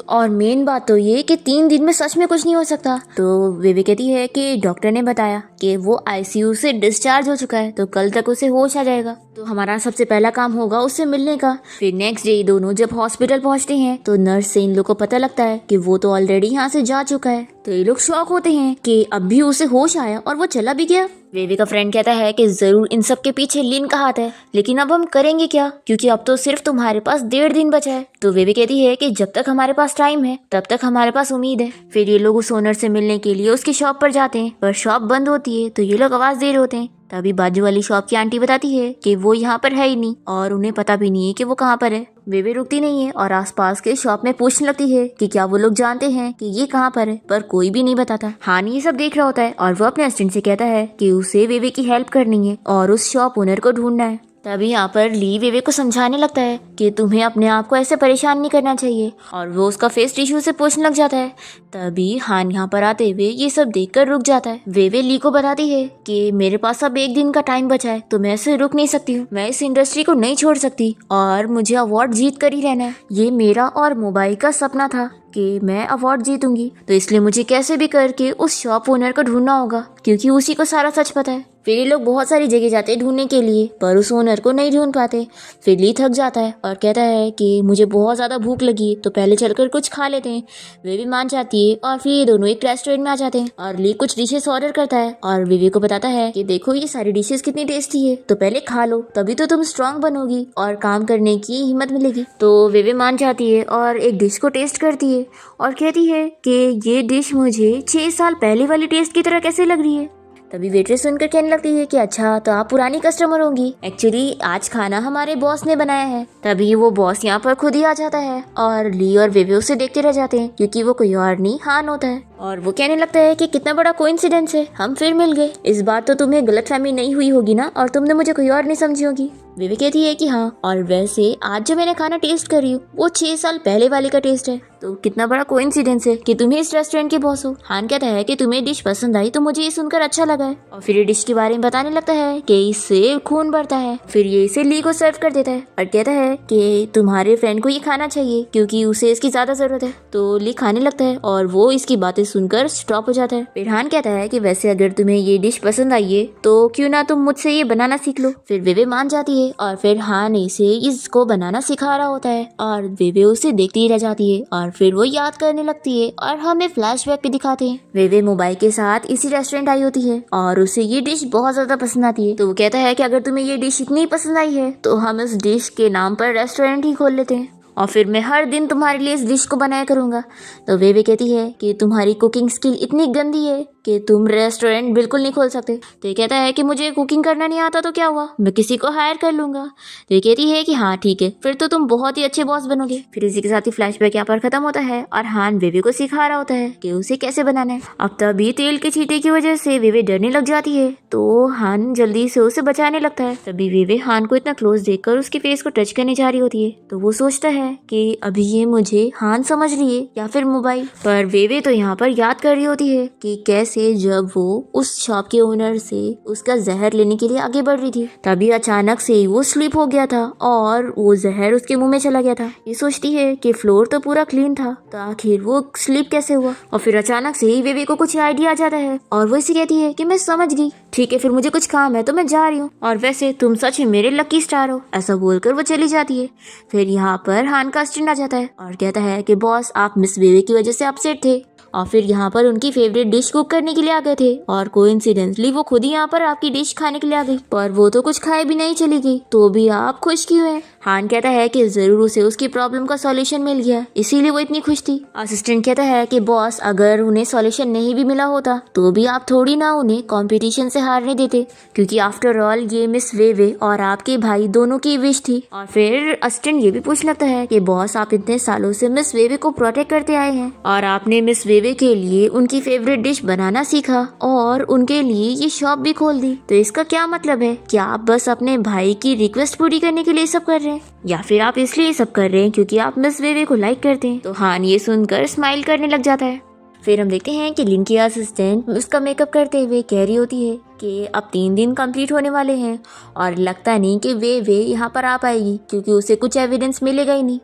और मेन बात तो ये कि 3 दिन में सच में कुछ नहीं हो सकता। तो वेवे कहती है कि डॉक्टर ने बताया कि वो आईसीयू से डिस्चार्ज हो चुका है, तो कल तक उसे होश आ जाएगा, तो हमारा सबसे पहला काम होगा उससे मिलने का। फिर नेक्स्ट डे दोनों जब हॉस्पिटल पहुंचते हैं तो नर्स से इन लोग को पता लगता है कि वो तो ऑलरेडी यहाँ से जा चुका है। तो ये लोग शॉक होते हैं कि अब भी उसे होश आया और वो चला भी गया। वेवे का फ्रेंड कहता है कि जरूर इन सब के पीछे लिन का हाथ है, लेकिन अब हम करेंगे क्या, क्योंकि अब तो सिर्फ तुम्हारे पास 1.5 दिन बचा है। तो वेवे कहती है कि जब तक हमारे पास टाइम है तब तक हमारे पास उम्मीद है। फिर ये लोग उस ओनर से मिलने के लिए उसकी शॉप पर जाते हैं, पर शॉप बंद होती है तो ये लोग आवाज दे रहे होते हैं। तभी बाजू वाली शॉप की आंटी बताती है कि वो यहाँ पर है ही नहीं और उन्हें पता भी नहीं है कि वो कहाँ पर है। वेवे रुकती नहीं है और आसपास के शॉप में पूछने लगती है कि क्या वो लोग जानते हैं कि ये कहाँ पर है, पर कोई भी नहीं बताता। हान ये सब देख रहा होता है और वो अपने असिस्टेंट से कहता है कि उसे वेवे की हेल्प करनी है और उस शॉप ओनर को ढूंढना है। तभी यहाँ पर ली वेवे को समझाने लगता है कि तुम्हें अपने आप को ऐसे परेशान नहीं करना चाहिए, और वो उसका फेस टिश्यू से पूछने लग जाता है। तभी हान यहाँ पर आते हुए ये सब देखकर रुक जाता है। वेवे ली को बताती है कि मेरे पास अब 1 दिन का टाइम बचा है, तो मैं ऐसे रुक नहीं सकती हूँ, मैं इस इंडस्ट्री को नहीं छोड़ सकती और मुझे अवार्ड जीत कर ही रहना है। ये मेरा और मोबाइल का सपना था कि मैं अवार्ड जीतूंगी, तो इसलिए मुझे कैसे भी करके उस शॉप ओनर को ढूंढना होगा, क्योंकि उसी को सारा सच पता है। फिर ये लोग बहुत सारी जगह जाते हैं ढूंढने के लिए, पर उस ओनर को नहीं ढूंढ पाते। फिर ली थक जाता है और कहता है कि मुझे बहुत ज्यादा भूख लगी, तो पहले चलकर कुछ खा लेते हैं। वे भी मान जाती है और फिर ये दोनों एक रेस्टोरेंट में आ जाते हैं और ली कुछ डिशेस ऑर्डर करता है और विवे को बताता है कि देखो ये सारी डिशेस कितनी टेस्टी है, तो पहले खा लो, तभी तो तुम स्ट्रांग बनोगी और काम करने की हिम्मत मिलेगी। तो विवे मान जाती है और एक डिश को टेस्ट करती है और कहती है कि ये डिश मुझे 6 साल पहले वाली टेस्ट की तरह कैसे लग रही है। तभी वेट्रेस सुनकर कहने लगती है कि अच्छा, तो आप पुरानी कस्टमर होंगी, एक्चुअली आज खाना हमारे बॉस ने बनाया है। तभी वो बॉस यहाँ पर खुद ही आ जाता है और ली और वेवे उसे देखते रह जाते हैं, क्योंकि वो कोई और नहीं हान होता है। और वो कहने लगता है कि कितना बड़ा कोइंसिडेंस है, हम फिर मिल गए, इस बार तो तुम्हें गलतफहमी नहीं हुई होगी ना, और तुमने मुझे कोई और नहीं समझी होगी। वेवे कहती है कि हाँ, और वैसे आज जो मैंने खाना टेस्ट करी हूँ वो 6 साल पहले वाले का टेस्ट है, तो कितना बड़ा कोइंसिडेंस है कि तुम्हें इस रेस्टोरेंट के बॉस हो। हान कहता है कि तुम्हें डिश पसंद आई, तो मुझे ये सुनकर अच्छा लगा है, और फिर ये डिश के बारे में बताने लगता है कि इससे खून बढ़ता है। फिर ये इसे ली को सर्व कर देता है और कहता है कि तुम्हारे फ्रेंड को ये खाना चाहिए क्योंकि उसे इसकी ज्यादा जरूरत है। तो ली खाने लगता है और वो इसकी बातें सुनकर स्टॉप हो जाता है। फिर हान कहता है कि वैसे अगर तुम्हें ये डिश पसंद आई है तो क्यों ना तुम मुझसे ये बनाना सीख लो। फिर वेवे मान जाती है और फिर हान इसे इसको बनाना सिखा रहा होता है और वेवे उसे देखती ही रह जाती है और फिर वो याद करने लगती है और हमें फ्लैशबैक पे दिखाते हैं। वेवे मोबाइल के साथ इसी रेस्टोरेंट आई होती है और उसे ये डिश बहुत ज्यादा पसंद आती है, तो वो कहता है कि अगर तुम्हें ये डिश इतनी पसंद आई है तो हम इस डिश के नाम पर रेस्टोरेंट ही खोल लेते हैं और फिर मैं हर दिन तुम्हारे लिए इस डिश को बनाया करूंगा। तो वेवे कहती है कि तुम्हारी कुकिंग स्किल इतनी गंदी है कि तुम रेस्टोरेंट बिल्कुल नहीं खोल सकते। तो ये कहता है कि मुझे कुकिंग करना नहीं आता तो क्या हुआ, मैं किसी को हायर कर लूंगा। तो ये कहती है कि हाँ ठीक है, फिर तो तुम बहुत ही अच्छे बॉस बनोगे। फिर इसी के साथ ही फ्लैशबैक यहाँ पर खत्म होता है और हान वेवे को सिखा रहा होता है कि उसे कैसे बनाना है। अब तभी तेल के छींटे की वजह से वेवे डरने लग जाती है, तो हान जल्दी से उसे बचाने लगता है। तभी वेवे हान को इतना क्लोज देखकर उसके फेस को टच करने जा रही होती है, तो वो सोचता है कि अभी ये मुझे हान समझ रही है या फिर मोबाइल। पर वेवे तो यहाँ पर याद कर रही होती है कि कैसे जब वो उस शॉप के ओनर से उसका जहर लेने के लिए आगे बढ़ रही थी, तभी अचानक से वो स्लिप हो गया था और वो जहर उसके मुंह में चला गया था। ये सोचती है कि फ्लोर तो पूरा क्लीन था, तो आखिर वो स्लिप कैसे हुआ। और फिर अचानक से ही वेवे को कुछ आइडिया आ जाता है और वो इसे कहती है कि मैं समझ गई, ठीक है फिर मुझे कुछ काम है तो मैं जा रही हूँ, और वैसे तुम सच में मेरे लकी स्टार हो। ऐसा बोलकर वो चली जाती है। फिर यहाँ पर हान का असिस्टेंट आ जाता है और कहता है कि बॉस आप मिस वेवे की वजह से अपसेट थे और फिर यहाँ पर उनकी फेवरेट डिश कुक करने के लिए आ गए थे और कोइंसिडेंटली वो खुद ही यहाँ पर आपकी डिश खाने के लिए आ गई, पर वो तो कुछ खाए भी नहीं चली गई। तो भी आप खुश क्यों हैं? हान कहता है कि जरूर उसे उसकी प्रॉब्लम का सॉल्यूशन मिल गया, इसीलिए वो इतनी खुश थी। असिस्टेंट कहता है कि बॉस, अगर उन्हें सॉल्यूशन नहीं भी मिला होता तो भी आप थोड़ी ना उन्हें कंपटीशन से हारने देते, क्योंकि आफ्टर ऑल ये मिस वेवे और आपके भाई दोनों की विश थी। और फिर असिस्टेंट ये भी पूछ लगता है कि बॉस, आप इतने सालों से मिस वेवे को प्रोटेक्ट करते आए हैं और आपने मिस वेवे के लिए उनकी फेवरेट डिश बनाना सीखा और उनके लिए ये शॉप भी खोल दी, तो इसका क्या मतलब है? क्या आप बस अपने भाई की रिक्वेस्ट पूरी करने के लिए सब कर रहे हैं, या फिर आप इसलिए सब कर रहे हैं क्योंकि आप मिस वेवे को लाइक करते हैं? तो हान ये सुनकर स्माइल करने लग जाता है। फिर हम देखते हैं कि लिन की असिस्टेंट उसका मेकअप करते हुए कह रही होती है कि अब 3 दिन कंप्लीट होने वाले हैं और लगता नहीं कि वे यहाँ पर आ पाएगी, क्योंकि उसे कुछ एविडेंस मिलेगा ही नहीं।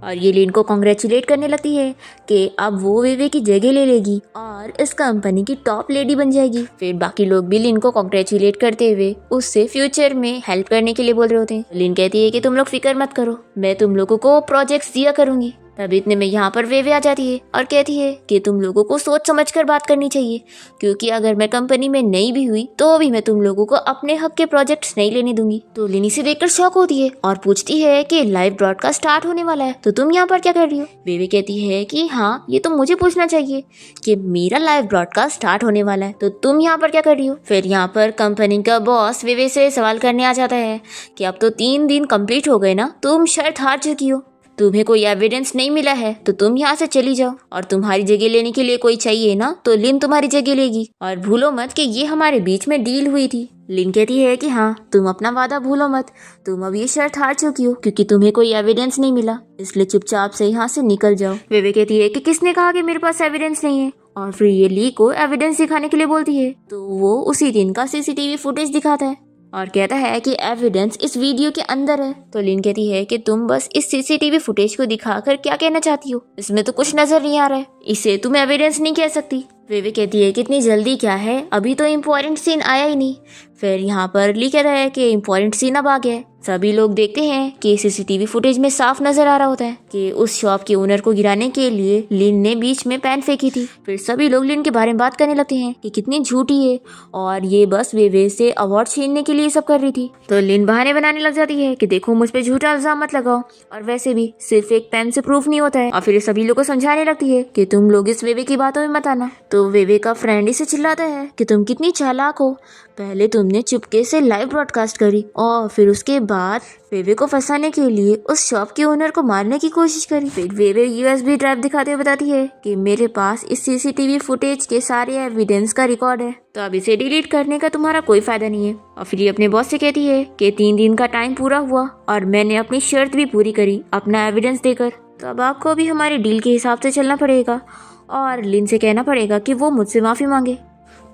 और ये लिन को कॉन्ग्रेचुलेट करने लगती है कि अब वो वेवे की जगह ले लेगी और इस कंपनी की टॉप लेडी बन जाएगी। फिर बाकी लोग भी लिन को कॉन्ग्रेचुलेट करते हुए उससे फ्यूचर में हेल्प करने के लिए बोल रहे होते हैं। लिन कहती है कि तुम लोग फिक्र मत करो, मैं तुम लोगों को प्रोजेक्ट्स दिया करूंगी। तब इतने में यहाँ पर वेवे आ जाती है और कहती है कि तुम लोगों को सोच समझकर बात करनी चाहिए, क्योंकि अगर मैं कंपनी में नहीं भी हुई तो भी मैं तुम लोगों को अपने हक के प्रोजेक्ट्स नहीं लेने दूंगी। तो लिनी से देखकर शॉक होती है और पूछती है कि लाइव ब्रॉडकास्ट स्टार्ट होने वाला है, तो तुम यहाँ पर क्या कर रही हो? वेवे कहती है कि हाँ, ये तो मुझे पूछना चाहिए कि मेरा लाइव ब्रॉडकास्ट स्टार्ट होने वाला है, तो तुम यहाँ पर क्या कर रही हो? फिर यहाँ पर कंपनी का बॉस वेवे से सवाल करने आ जाता है कि अब तो 3 दिन कंप्लीट हो गए ना, तुम शर्त हार चुकी हो, तुम्हें कोई एविडेंस नहीं मिला है तो तुम यहाँ से चली जाओ, और तुम्हारी जगह लेने के लिए कोई चाहिए ना तो लिन तुम्हारी जगह लेगी। और भूलो मत कि ये हमारे बीच में डील हुई थी। लिन कहती है कि हाँ, तुम अपना वादा भूलो मत, तुम अब ये शर्त हार चुकी हो क्योंकि तुम्हें कोई एविडेंस नहीं मिला, इसलिए चुपचाप से यहाँ से निकल जाओ। वेवे कहती है कि किसने कहा कि मेरे पास एविडेंस नहीं है, और फिर ये ली को एविडेंस दिखाने के लिए बोलती है। तो वो उसी दिन का सीसीटीवी फुटेज दिखाता है और कहता है कि एविडेंस इस वीडियो के अंदर है। तो लिन कहती है कि तुम बस इस सीसीटीवी फुटेज को दिखाकर क्या कहना चाहती हो? इसमें तो कुछ नजर नहीं आ रहा है, इसे तुम एविडेंस नहीं कह सकती। वेवे कहती है कि इतनी जल्दी क्या है, अभी तो इम्पोर्टेंट सीन आया ही नहीं। फिर यहाँ पर ली कहता है कि इम्पोर्टेंट सीन अब आ गया है। सभी लोग देखते हैं कि सीसीटीवी फुटेज में साफ नजर आ रहा होता है कि उस शॉप के ओनर को गिराने के लिए लिन ने बीच में पेन फेंकी थी। फिर सभी लोग लिन के बारे में बात करने लगते हैं कि कितनी झूठी है और ये बस वेवे से अवार्ड छीनने के लिए सब कर रही थी। तो लिन बहाने बनाने लग जाती है कि देखो, मुझ पे झूठा इल्जाम मत लगाओ, और वैसे भी सिर्फ एक पेन से प्रूफ नहीं होता है। और फिर सभी लोग को समझाने लगती है कि तुम लोग इस वेवे की बातों में मत आना। तो वेवे का फ्रेंड इसे चिल्लाता है कि तुम कितनी चालाक हो, पहले तुमने चुपके से लाइव ब्रॉडकास्ट करी और फिर उसके बाद वेवे को फंसाने के लिए उस शॉप के ओनर को मारने की कोशिश करी। फिर वेवे यूएसबी ड्राइव दिखाते हुए बताती है कि मेरे पास इस सीसीटीवी फुटेज के सारे एविडेंस का रिकॉर्ड है, तो अब इसे डिलीट करने का तुम्हारा कोई फायदा नहीं है। और फिर ये अपने बॉस से कहती है कि 3 दिन का टाइम पूरा हुआ और मैंने अपनी शर्त भी पूरी करी अपना एविडेंस देकर, तो अब आपको भी हमारे डील के हिसाब से चलना पड़ेगा और लिन से कहना पड़ेगा कि वो मुझसे माफ़ी मांगे।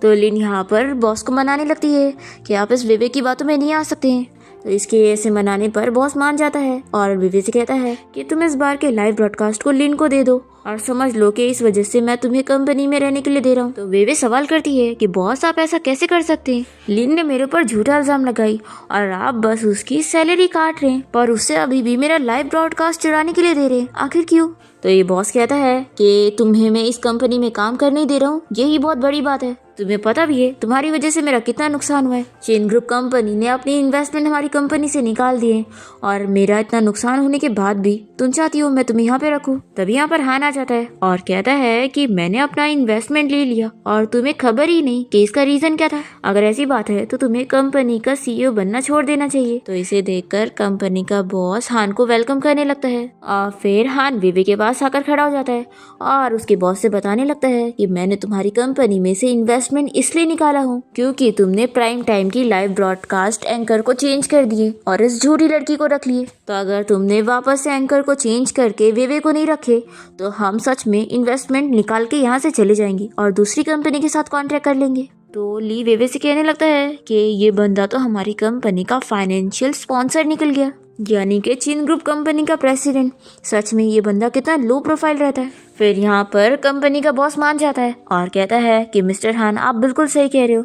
तो लिन यहाँ पर बॉस को मनाने लगती है कि आप इस वेवे की बातों में नहीं आ सकते हैं। तो इसके ऐसे मनाने पर बॉस मान जाता है और वेवे से कहता है कि तुम इस बार के लाइव ब्रॉडकास्ट को लिन को दे दो और समझ लो कि इस वजह से मैं तुम्हें कंपनी में रहने के लिए दे रहा हूँ। तो वेवे सवाल करती है कि बॉस, आप ऐसा कैसे कर सकते हैं? लिन ने मेरे ऊपर झूठा इल्जाम लगाई और आप बस उसकी सैलरी काट रहे हैं, पर उससे अभी भी मेरा लाइव ब्रॉडकास्ट चुराने के लिए दे रहे हैं, आखिर क्यों? तो ये बॉस कहता है कि तुम्हें मैं इस कंपनी में काम करने दे रहा हूँ, यही बहुत बड़ी बात है। तुम्हें पता भी है तुम्हारी वजह से मेरा कितना नुकसान हुआ है। चेन ग्रुप कंपनी ने अपनी इन्वेस्टमेंट हमारी कंपनी से निकाल दिए और मेरा इतना नुकसान होने के बाद भी तुम चाहती हो मैं तुम्हें यहाँ पे रखूँ। तभी यहाँ पर हान आ जाता है और कहता है कि मैंने अपना इन्वेस्टमेंट ले लिया और तुम्हें खबर ही नहीं कि इसका रीजन क्या था। अगर ऐसी बात है तो तुम्हें कंपनी का CEO बनना छोड़ देना चाहिए। तो इसे देखकर कंपनी का बॉस हान को वेलकम करने लगता है और फिर हान वेवे के पास आकर खड़ा हो जाता है और उसके बॉस से बताने लगता है कि मैंने तुम्हारी कंपनी में से इन्वेस्टमेंट इसलिए निकाला हूँ क्योंकि तुमने प्राइम टाइम की लाइव ब्रॉडकास्ट एंकर को चेंज कर दिए और इस झूठी लड़की को रख लिए। तो अगर तुमने वापस से एंकर को चेंज करके वेवे को नहीं रखे तो हम सच में इन्वेस्टमेंट निकाल के यहाँ से चले जाएंगे और दूसरी कंपनी के साथ कॉन्ट्रैक्ट कर लेंगे। तो ली वेवे से कहने लगता है कि ये बंदा तो हमारी कंपनी का फाइनेंशियल स्पॉन्सर निकल गया, यानी कि चिन ग्रुप कंपनी का प्रेसिडेंट। सच में ये बंदा कितना लो प्रोफाइल रहता है। फिर यहाँ पर कंपनी का बॉस मान जाता है और कहता है कि मिस्टर हान आप बिल्कुल सही कह रहे हो,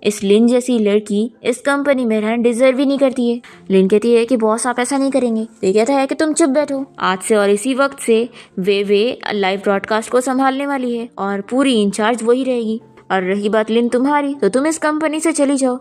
इस लिन जैसी लड़की इस कंपनी में रहना डिजर्व ही नहीं करती है। लिन कहती है कि बॉस आप ऐसा नहीं करेंगे। तो ये कहता है कि तुम चुप बैठो, आज से और इसी वक्त से वे लाइव ब्रॉडकास्ट को संभालने वाली है और पूरी इंचार्ज वही रहेगी। और रही बात लिन तुम्हारी, तो तुम इस कंपनी से चली जाओ।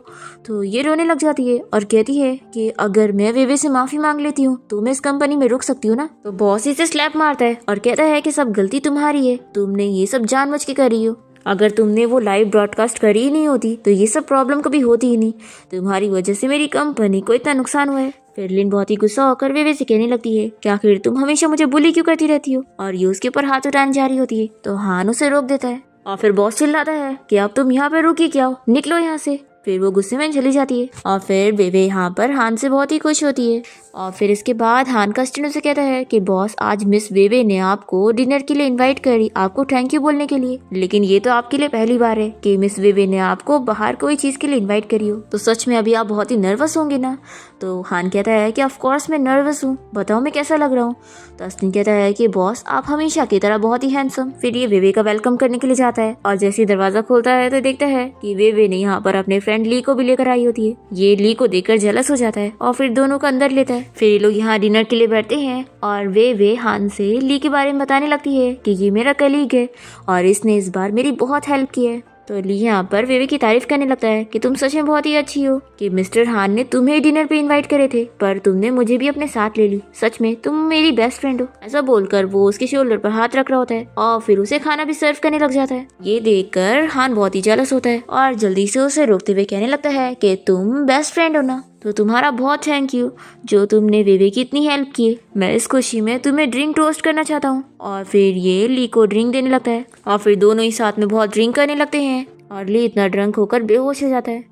तो ये रोने लग जाती है और कहती है कि अगर मैं वेवे से माफी मांग लेती हूँ तो मैं इस कंपनी में रुक सकती हूँ ना। तो बॉस इसे स्लैप मारता है और कहता है कि सब गलती तुम्हारी है, तुमने ये सब जानबूझ के करी हो। अगर तुमने वो लाइव ब्रॉडकास्ट करी ही नहीं होती तो ये सब प्रॉब्लम कभी होती ही नहीं। तुम्हारी वजह से मेरी कंपनी को इतना नुकसान हुआ है। फिर लिन बहुत ही गुस्सा होकर वेवे से कहने लगती है कि आखिर तुम हमेशा मुझे बुली क्यों करती रहती हो, और ये उसके ऊपर हाथ उठाने जा रही होती है। तो हान उसे रोक देता है और फिर बॉस चिल्लाता है कि अब तुम यहाँ पे रुकी क्या हो, निकलो यहाँ से। फिर वो गुस्से में चली जाती है और फिर वेवे यहाँ पर हान से बहुत ही खुश होती है। और फिर इसके बाद हान का स्टूडेंट उसे कहता है कि बॉस आज मिस वेवे ने आपको डिनर के लिए इनवाइट करी, आपको थैंक यू बोलने के लिए, लेकिन ये तो आपके लिए पहली बार है कि मिस वेवे ने आपको बाहर कोई चीज के लिए इनवाइट करी हो। तो सच में अभी आप बहुत ही नर्वस होंगे ना। तो हान कहता है कि ऑफ कोर्स मैं नर्वस हूँ, बताओ मैं कैसा लग रहा हूँ। तो अस्टिन कहता है कि बॉस आप हमेशा की तरह बहुत ही हैंडसम। फिर ये वेवे का वेलकम करने के लिए जाता है और जैसे ही दरवाजा खोलता है तो देखता है कि वेवे ने यहाँ पर अपने फ्रेंड ली को भी लेकर आई होती है। ये ली को देखकर जेलस हो जाता है और फिर दोनों को अंदर लेता है। फिर ये लोग यहाँ डिनर के लिए बैठते हैं और वेवे हान से ली के बारे में बताने लगती है कि ये मेरा कलीग है और इसने इस बार मेरी बहुत हेल्प की है। तो ली यहाँ पर वेवे की तारीफ करने लगता है कि तुम सच में बहुत ही अच्छी हो, कि मिस्टर हान ने तुम्हें डिनर पे इनवाइट करे थे पर तुमने मुझे भी अपने साथ ले ली, सच में तुम मेरी बेस्ट फ्रेंड हो। ऐसा बोलकर वो उसके शोल्डर पर हाथ रख रहा होता है और फिर उसे खाना भी सर्व करने लग जाता है। ये देखकर हान बहुत ही जेलस होता है और जल्दी से उसे रोकते हुए कहने लगता है कि तुम बेस्ट फ्रेंड हो ना, तो तुम्हारा बहुत थैंक यू जो तुमने वेवे की इतनी हेल्प की। मैं इस खुशी में तुम्हें ड्रिंक टोस्ट करना चाहता हूँ। और फिर ये ली को ड्रिंक देने लगता है और फिर दोनों ही साथ में बहुत ड्रिंक करने लगते हैं और ली इतना ड्रंक होकर बेहोश हो जाता है।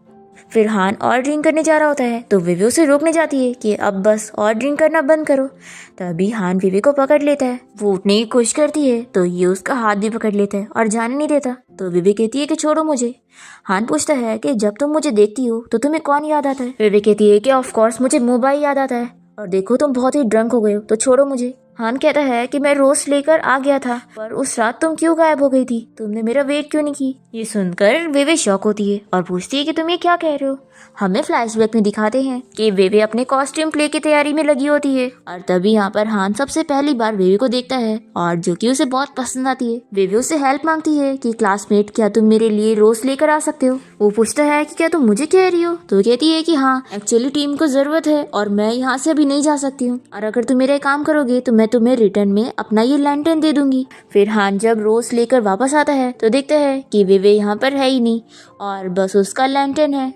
फिर हान और ड्रिंक करने जा रहा होता है तो वेवे उसे रोकने जाती है कि अब बस और ड्रिंक करना बंद करो। तभी हान वेवे को पकड़ लेता है। वो उठने की कोशिश करती है तो ये उसका हाथ भी पकड़ लेता है और जाने नहीं देता। तो वेवे कहती है कि छोड़ो मुझे। हान पूछता है कि जब तुम मुझे देखती हो तो तुम्हें कौन याद आता है। वेवे कहती है कि ऑफ कोर्स मुझे मोबाइल याद आता है, और देखो तुम बहुत ही ड्रंक हो गए हो तो छोड़ो मुझे। हान कहता है कि मैं रोस्ट लेकर आ गया था पर उस रात तुम क्यों गायब हो गई थी, तुमने मेरा वेट क्यों नहीं की। ये सुनकर वेवे शॉक होती है और पूछती है कि तुम ये क्या कह रहे हो। हमें फ्लैशबैक में दिखाते हैं कि वेवे अपने कॉस्ट्यूम प्ले की तैयारी में लगी होती है और तभी यहाँ पर हान सबसे पहली बार वेवे को देखता है और जो कि उसे बहुत पसंद आती है। वेवे उससे हेल्प मांगती है कि क्लासमेट क्या तुम मेरे लिए रोस्ट लेकर आ सकते हो। वो पूछता है कि क्या तुम मुझे कह रही हो। तो कहती है कि हाँ एक्चुअली टीम को जरूरत है और मैं यहाँ से अभी नहीं जा सकती हूँ, और अगर तुम मेरा काम करोगे तो मैं तुम्हें रिटर्न में अपना ये लैंटर्न दे दूंगी। फिर हान जब रोस्ट लेकर वापस आता है तो देखता है कि वेवे यहाँ पर है ही नहीं और बस उसका लैंटर्न है।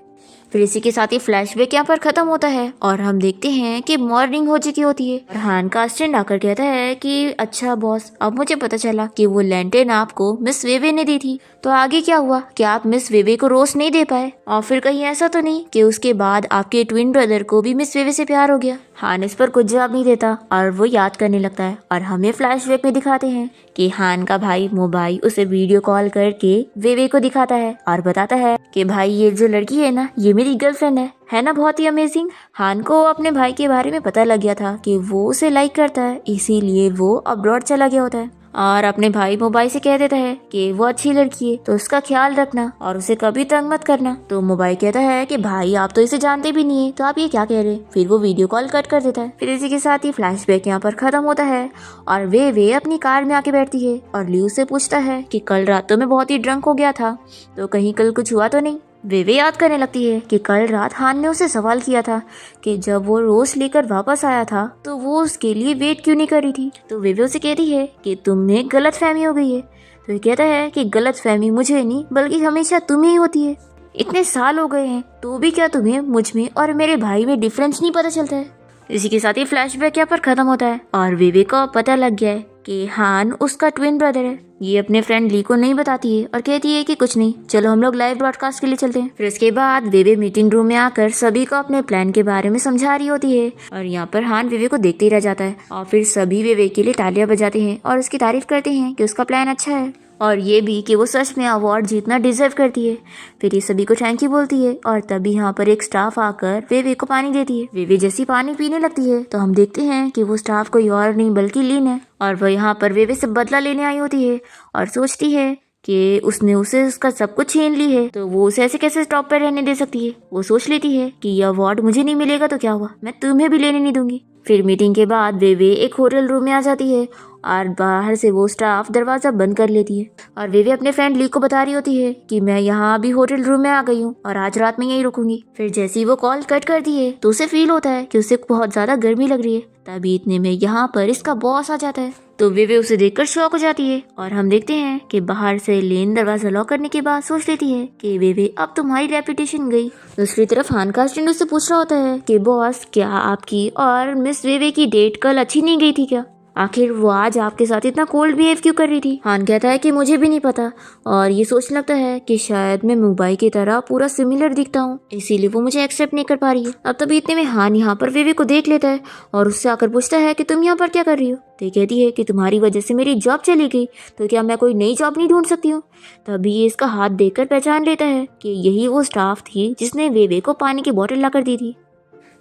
फिर इसी के साथ ही फ्लैशबैक यहाँ पर खत्म होता है और हम देखते हैं कि मॉर्निंग हो चुकी होती है और हान का असिस्टेंट आकर कहता है कि अच्छा बॉस अब मुझे पता चला कि वो लैंटर्न आपको मिस वेवे ने दी थी, तो आगे क्या हुआ, क्या आप मिस वेवे को रोस्ट नहीं दे पाए, और फिर कहीं ऐसा तो नहीं कि उसके बाद आपके ट्विन ब्रदर को भी मिस वेवे से प्यार हो गया। हान इस पर कुछ जवाब नहीं देता और वो याद करने लगता है और हमें फ्लैशबैक में दिखाते हैं कि हान का भाई मोबाई उसे वीडियो कॉल करके वेवे को दिखाता है और बताता है कि भाई ये जो लड़की है ना ये मेरी गर्लफ्रेंड है ना, बहुत ही अमेजिंग। हान को अपने भाई के बारे में पता लग गया था कि वो उसे लाइक करता है, इसीलिए वो अब्रॉड चला गया होता है और अपने भाई मोबाइल से कह देता है कि वो अच्छी लड़की है तो उसका ख्याल रखना और उसे कभी तंग मत करना। तो मोबाइल कहता है कि भाई आप तो इसे जानते भी नहीं है तो आप ये क्या कह रहे हैं। फिर वो वीडियो कॉल कट कर देता है। फिर इसी के साथ ही फ्लैशबैक यहाँ पर खत्म होता है और वे अपनी कार में आके बैठती है और ल्यू से पूछता है कि कल रात तो मैं बहुत ही ड्रंक हो गया था, तो कहीं कल कुछ हुआ तो नहीं। वेवे याद करने लगती है कि कल रात हान ने उसे सवाल किया था कि जब वो रोस्ट लेकर वापस आया था तो वो उसके लिए वेट क्यों नहीं करी थी। तो वेवे उसे कहती है कि तुम्हें गलत फहमी हो गई है। तो ये कहता है कि गलत फहमी मुझे नहीं बल्कि हमेशा तुम्हें ही होती है, इतने साल हो गए हैं तो भी क्या तुम्हें मुझ में और मेरे भाई में डिफरेंस नहीं पता चलता है। इसी के साथ ही फ्लैशबैक यहाँ पर खत्म होता है और वेवे को पता लग गया है कि हान उसका ट्विन ब्रदर है। ये अपने फ्रेंड ली को नहीं बताती है और कहती है कि कुछ नहीं, चलो हम लोग लाइव ब्रॉडकास्ट के लिए चलते हैं। फिर इसके बाद वेवे मीटिंग रूम में आकर सभी को अपने प्लान के बारे में समझा रही होती है और यहाँ पर हान वेवे को देखते ही रह जाता है और फिर सभी वेवे के लिए तालियां बजाते हैं और उसकी तारीफ करते हैं कि उसका प्लान अच्छा है। और ये भी कि वो सच में अवार्ड जीतना डिजर्व करती है। फिर ये सभी को थैंक यू बोलती है और तभी यहाँ पर एक स्टाफ आकर वेवे को पानी देती है। वेवे जैसी पानी पीने लगती है तो हम देखते हैं कि वो स्टाफ कोई और नहीं बल्कि लिन है और वो यहाँ पर वेवे से बदला लेने आई होती है और सोचती है कि उसने उसे उसका सब कुछ छीन ली है तो वो उसे ऐसे कैसे स्टॉप पर रहने दे सकती है। वो सोच लेती है कि ये अवार्ड मुझे नहीं मिलेगा तो क्या हुआ, मैं तुम्हें भी लेने नहीं दूंगी। फिर मीटिंग के बाद वेवे एक होटल रूम में आ जाती है और बाहर से वो स्टाफ दरवाजा बंद कर लेती है और वेवे अपने फ्रेंड ली को बता रही होती है कि मैं यहाँ अभी होटल रूम में आ गई हूँ और आज रात में यहीं रुकूंगी। फिर जैसे ही वो कॉल कट करती है तो उसे फील होता है कि उसे बहुत ज्यादा गर्मी लग रही है। तभी इतने में यहाँ पर इसका बॉस आ जाता है तो वेवे उसे देखकर शॉक हो जाती है और हम देखते हैं कि बाहर से लेन दरवाजा लॉक करने के बाद सोच लेती है कि वेवे अब तुम्हारी रेपुटेशन गई। दूसरी तरफ हान का स्टूडेंट उससे पूछ रहा होता है कि बॉस क्या आपकी और मिस वेवे की डेट कल अच्छी नहीं गई थी क्या, आखिर वो आज आपके साथ इतना कोल्ड बिहेव क्यों कर रही थी। हान कहता है कि मुझे भी नहीं पता और ये सोचने लगता है कि शायद मैं मुंबई की तरह पूरा सिमिलर दिखता हूँ इसीलिए वो मुझे एक्सेप्ट नहीं कर पा रही है। अब तभी इतने में हान यहाँ पर वेवे को देख लेता है और उससे आकर पूछता है कि तुम यहाँ पर क्या कर रही हो। तो कहती है कि तुम्हारी वजह से मेरी जॉब चली गई तो क्या मैं कोई नई जॉब नहीं ढूंढ सकती हूँ। तभी ये इसका हाथ देखकर पहचान लेता है कि यही वो स्टाफ थी जिसने वेवे को पानी की बोतल लाकर दी थी।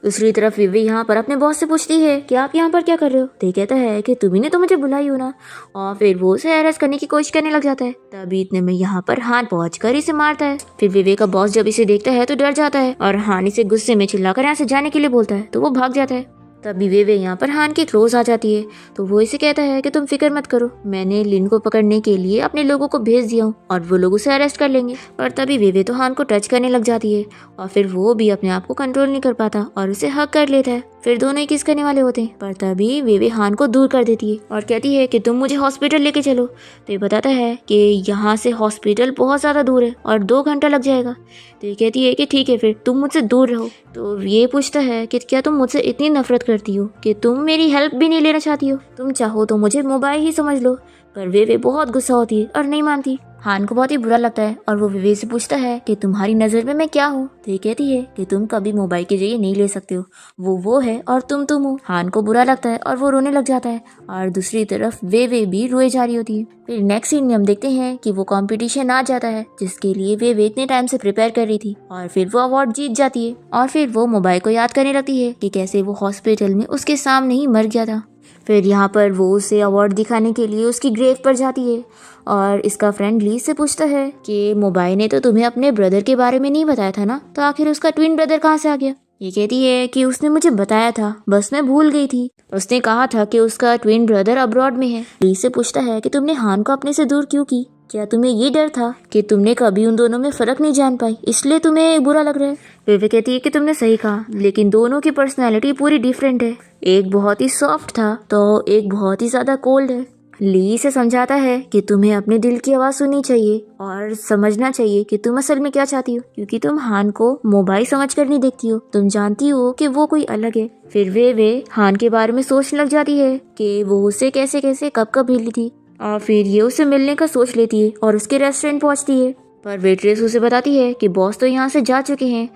दूसरी तरफ वेवे यहाँ पर अपने बॉस से पूछती है कि आप यहाँ पर क्या कर रहे हो। तो कहता है कि तुम्ही ने तो मुझे बुलाई हो ना और फिर वो उसे अरेस्ट करने की कोशिश करने लग जाता है। तभी इतने में यहाँ पर हान पहुंचकर इसे मारता है। फिर वेवे का बॉस जब इसे देखता है तो डर जाता है और हान इसे गुस्से में चिल्लाकर यहाँ से जाने के लिए बोलता है तो वो भाग जाता है। तभी वेवे यहाँ पर हान के क्लोज आ जाती है तो वो इसे कहता है कि तुम फिक्र मत करो, मैंने लिन को पकड़ने के लिए अपने लोगों को भेज दिया हूँ और वो लोग उसे अरेस्ट कर लेंगे। और तभी वेवे तो हान को टच करने लग जाती है और फिर वो भी अपने आप को कंट्रोल नहीं कर पाता और उसे हक कर लेता है। फिर दोनों ही किस करने वाले होते हैं पर तभी वेवे हान को दूर कर देती है और कहती है कि तुम मुझे हॉस्पिटल लेके चलो। तो ये बताता है कि यहाँ से हॉस्पिटल बहुत ज़्यादा दूर है और 2 घंटा लग जाएगा। तो ये कहती है कि ठीक है फिर तुम मुझसे दूर रहो। तो ये पूछता है कि क्या तुम मुझसे इतनी नफरत करती हो कि तुम मेरी हेल्प भी नहीं लेना चाहती हो, तुम चाहो तो मुझे मोबाइल ही समझ लो। पर वेवे बहुत गुस्सा होती है और नहीं मानती। हान को बहुत ही बुरा लगता है और वो वेवे से पूछता है कि तुम्हारी नज़र में मैं क्या हूँ। तो ये कहती है कि तुम कभी मोबाइल के जरिए नहीं ले सकते हो, वो है और तुम हो। हान को बुरा लगता है और वो रोने लग जाता है और दूसरी तरफ वेवे भी रोए जा रही होती है। फिर नेक्स्ट सीन में हम देखते हैं कि वो कंपटीशन आ जाता है जिसके लिए वेवे इतने टाइम से प्रिपेयर कर रही थी और फिर वो अवार्ड जीत जाती है और फिर वो मोबाइल को याद करने लगती है कि कैसे वो हॉस्पिटल में उसके सामने ही मर गया था। फिर यहाँ पर वो उसे अवार्ड दिखाने के लिए उसकी ग्रेव पर जाती है और इसका फ्रेंड ली से पूछता है कि मोबाइल ने तो तुम्हें अपने ब्रदर के बारे में नहीं बताया था ना, तो आखिर उसका ट्विन ब्रदर कहाँ से आ गया। ये कहती है कि उसने मुझे बताया था, बस मैं भूल गई थी। उसने कहा था कि उसका ट्विन ब्रदर अब्रॉड में है। ली से पूछता है कि तुमने हान को अपने से दूर क्यों की, क्या तुम्हें ये डर था कि तुमने कभी उन दोनों में फर्क नहीं जान पाई इसलिए तुम्हें बुरा लग रहा है। वेवे कहती है कि तुमने सही कहा, लेकिन दोनों की पर्सनैलिटी पूरी डिफरेंट है, एक बहुत ही सॉफ्ट था तो एक बहुत ही ज्यादा कोल्ड है। ली से समझाता है कि तुम्हें अपने दिल की आवाज़ सुननी चाहिए और समझना चाहिए कि तुम असल में क्या चाहती हो, क्योंकि तुम हान को मोबाइल समझकर नहीं देखती हो, तुम जानती हो कि वो कोई अलग है। फिर वे हान के बारे में सोचने लग जाती है कि वो उसे कैसे कैसे कब कब मिली थी और फिर ये उसे मिलने का सोच लेती है और उसके रेस्टोरेंट पहुंचती है। पर वेट्रेस उसे बताती है कि बॉस तो यहाँ से जा चुके हैं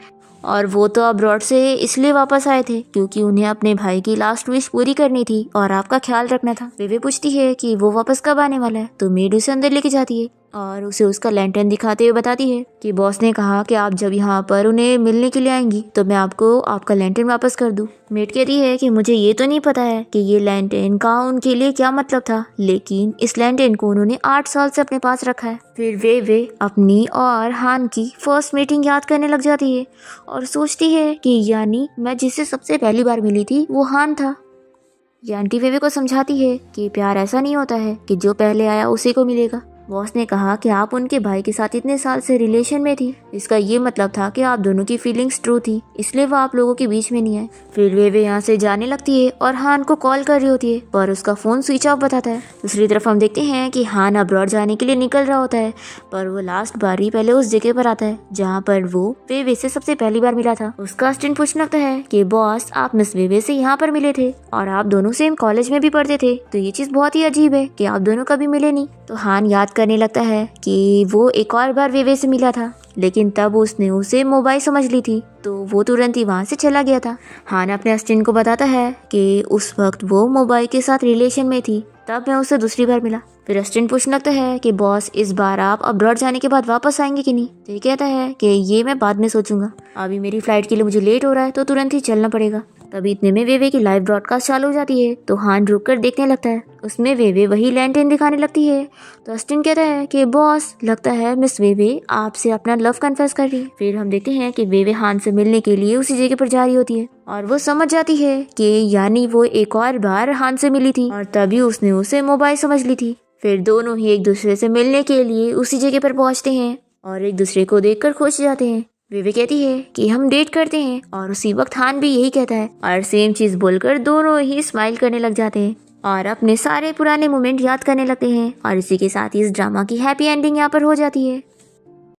और वो तो अब्रॉड से इसलिए वापस आए थे क्योंकि उन्हें अपने भाई की लास्ट विश पूरी करनी थी और आपका ख्याल रखना था। वे पूछती है कि वो वापस कब आने वाला है, तो मेड उसे अंदर लेके जाती है और उसे उसका लैंटर्न दिखाते हुए बताती है कि बॉस ने कहा कि आप जब यहाँ पर उन्हें मिलने के लिए आएंगी तो मैं आपको आपका लैंटर्न वापस कर दूँ। मेड कहती है कि मुझे ये तो नहीं पता है कि ये लैंटर्न का उनके लिए क्या मतलब था, लेकिन इस लैंटर्न को उन्होंने 8 साल से अपने पास रखा है। फिर वे अपनी और हान की फर्स्ट मीटिंग याद करने लग जाती है और सोचती है कि यानी मैं जिससे सबसे पहली बार मिली थी वो हान था। ये आंटी वेवे को समझाती है कि प्यार ऐसा नहीं होता है कि जो पहले आया उसी को मिलेगा। बॉस ने कहा कि आप उनके भाई के साथ इतने साल से रिलेशन में थी, इसका ये मतलब था कि आप दोनों की फीलिंग्स ट्रू थी, इसलिए वो आप लोगों के बीच में नहीं आए। फिर वे यहाँ से जाने लगती है और हान को कॉल कर रही होती है पर उसका फोन स्विच ऑफ बताता है। दूसरी तरफ हम देखते हैं कि हान अब्रॉड जाने के लिए निकल रहा होता है पर वो लास्ट बार ही पहले उस जगह पर आता है जहाँ पर वो वेवे से सबसे पहली बार मिला था। उसका असिस्टेंट पूछने लगता है कि बॉस आप मिस वेवे से यहाँ पर मिले थे और आप दोनों सेम कॉलेज में भी पढ़ते थे, तो ये चीज बहुत ही अजीब है कि आप दोनों कभी मिले नहीं। तो हान याद करने लगता है कि वो एक और बार वेवे से मिला था लेकिन तब उसने उसे मोबाइल समझ ली थी तो वो तुरंत ही वहाँ से चला गया था। हान अपने असिस्टेंट को बताता है कि उस वक्त वो मोबाइल के साथ रिलेशन में थी, तब मैं उसे दूसरी बार मिला। फिर अस्टिन पूछने लगता है कि बॉस इस बार आप अब्रॉड जाने के बाद वापस आएंगे कि नहीं। तो ये कहता है कि ये मैं बाद में सोचूंगा, अभी मेरी फ्लाइट के लिए मुझे लेट हो रहा है तो तुरंत ही चलना पड़ेगा। तभी इतने में वेवे की लाइव ब्रॉडकास्ट चालू हो जाती है तो हान रुक कर देखने लगता है। उसमें वेवे वही लैंटेन दिखाने लगती है। तो अस्टिन कहता है कि बॉस लगता है मिस वेवे आपसे अपना लव कन्फेस कर रही है। फिर हम देखते हैं कि वेवे हान से मिलने के लिए उसी जगह पर जा रही होती है और वो समझ जाती है कि यानी वो एक और बार हान से मिली थी और तभी उसने उसे मोबाइल समझ ली थी। फिर दोनों ही एक दूसरे से मिलने के लिए उसी जगह पर पहुंचते हैं और एक दूसरे को देखकर खुश जाते हैं। वेवे कहती है कि हम डेट करते हैं और उसी वक्त हान भी यही कहता है और सेम चीज बोलकर दोनों ही स्माइल करने लग जाते हैं और अपने सारे पुराने मोमेंट याद करने लगते हैं और इसी के साथ ही इस ड्रामा की हैप्पी एंडिंग यहाँ पर हो जाती है।